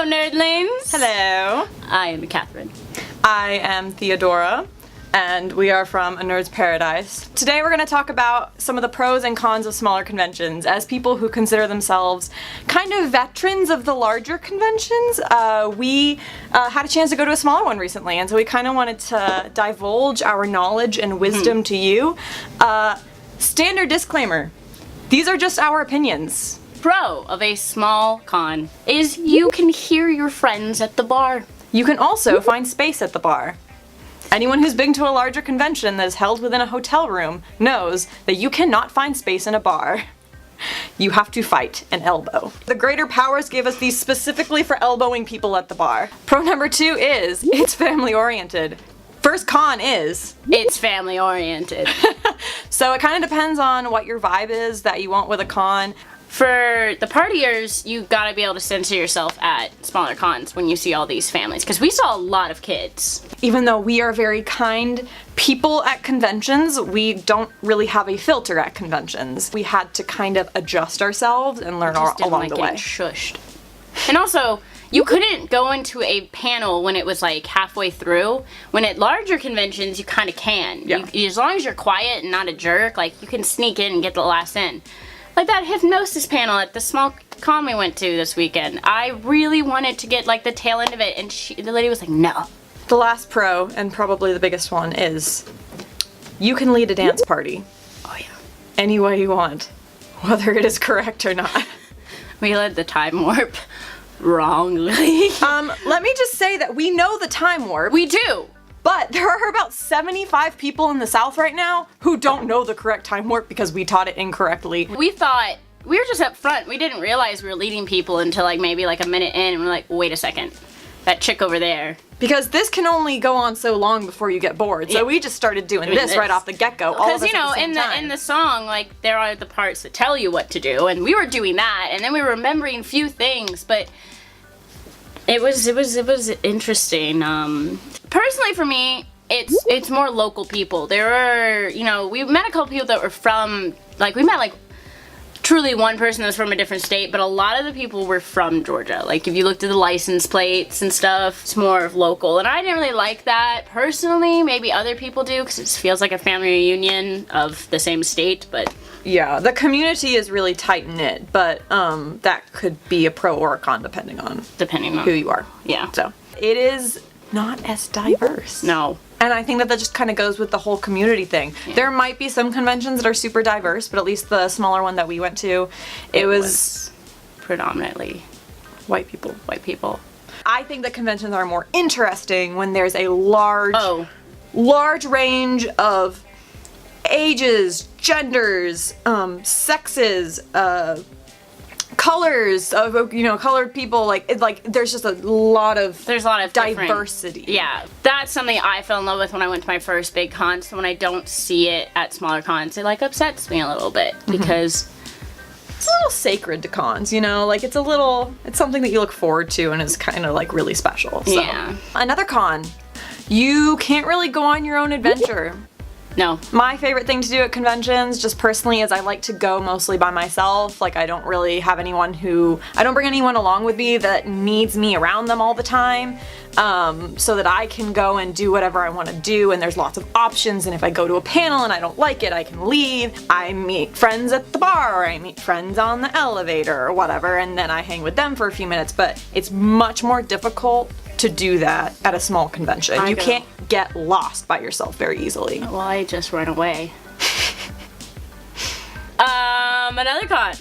Hello, nerdlings! Hello. I am Catherine. I am Theodora, and we are from A Nerd's Paradise. Today we're going to talk about some of the pros and cons of smaller conventions. As people who consider themselves kind of veterans of the larger conventions, we had a chance to go to a smaller one recently, and so we kind of wanted to divulge our knowledge and wisdom to you. Standard disclaimer, these are just our opinions. Pro of a small con is you can hear your friends at the bar. You can also find space at the bar. Anyone who's been to a larger convention that is held within a hotel room knows that you cannot find space in a bar. You have to fight and elbow. The greater powers gave us these specifically for elbowing people at the bar. Pro number 2 is, it's family oriented. First con is, it's family oriented. So it kind of depends on what your vibe is that you want with a con. For the partiers, you gotta be able to censor yourself at smaller cons when you see all these families, because we saw a lot of kids. Even though we are very kind people at conventions, we don't really have a filter at conventions. We had to kind of adjust ourselves and learn along the way. Shushed. And also, you couldn't go into a panel when it was like halfway through. When at larger conventions, you kind of can. Yeah. As long as you're quiet and not a jerk, like you can sneak in and get the last in. Like that hypnosis panel at the small con we went to this weekend. I really wanted to get like the tail end of it, and the lady was like, no. The last pro, and probably the biggest one, is you can lead a dance party Oh yeah. any way you want, whether it is correct or not. We led the time warp wrongly. Let me just say that we know the time warp, We do. but there are about 75 people in the South right now who don't know the correct time warp because we taught it incorrectly. We thought, we were just up front. We didn't realize we were leading people until like maybe like a minute in, and we're like, wait a second. That chick over there. Because this can only go on so long before you get bored. So Yeah. we just started doing this right off the get-go. all of Because us you know, at the same in the time. song, like there are the parts that tell you what to do, and we were doing that, and then we were remembering few things, but it was interesting. Personally, for me, it's more local people. There were, you know, we met a couple people that were from, like we met like truly one person that was from a different state, but a lot of the people were from Georgia. Like if you looked at the license plates and stuff, it's more of local, and I didn't really like that personally. Maybe other people do, because it feels like a family reunion of the same state, but Yeah, the community is really tight-knit, but that could be a pro or a con depending on depending on who you are. Yeah. So it is not as diverse. No. And I think that just kind of goes with the whole community thing. Yeah. There might be some conventions that are super diverse, but at least the smaller one that we went to, it was predominantly white people. white people. I think that conventions are more interesting when there's a large range of ages, genders, sexes, colors of, you know, colored people. Like there's just a lot of There's a lot of different- diversity. Yeah, that's something I fell in love with when I went to my first big con. So when I don't see it at smaller cons, it like upsets me a little bit, because It's a little sacred to cons, you know, like it's something that you look forward to and is kind of like really special. So. Yeah. Another con, you can't really go on your own adventure. no. My favorite thing to do at conventions, just personally, is I like to go mostly by myself. Like I don't really have I don't bring anyone along with me that needs me around them all the time, so that I can go and do whatever I want to do, and there's lots of options, and if I go to a panel and I don't like it, I can leave. I meet friends at the bar, or I meet friends on the elevator or whatever, and then I hang with them for a few minutes, but it's much more difficult to do that at a small convention. You can't get lost by yourself very easily. Well, I just run away. Another con.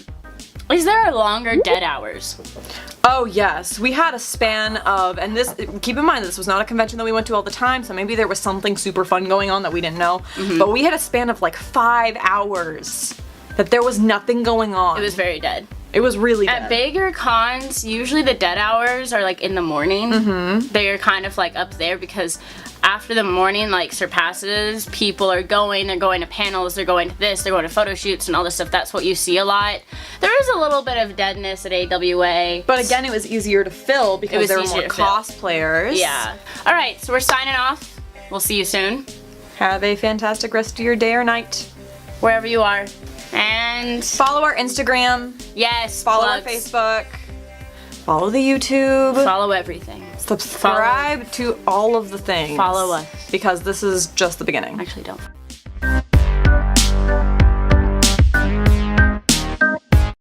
Is there longer dead hours? Oh yes, we had a span of, and this, keep in mind this was not a convention that we went to all the time, so maybe there was something super fun going on that we didn't know, but we had a span of like 5 hours that there was nothing going on. It was very dead. It was really At dead. bigger cons, usually the dead hours are like in the morning. They're kind of like up there, because after the morning like surpasses, people are going, they're going to panels, they're going to this, they're going to photo shoots and all this stuff. That's what you see a lot. There is a little bit of deadness at AWA. But again, it was easier to fill because there were more cosplayers. Yeah. Alright, so we're signing off. We'll see you soon. Have a fantastic rest of your day or night. Wherever you are. And Follow our Instagram, yes, follow our plugs. Facebook. Follow the YouTube. Follow everything. Subscribe to all of the things. Follow us. Because this is just the beginning. Actually, don't.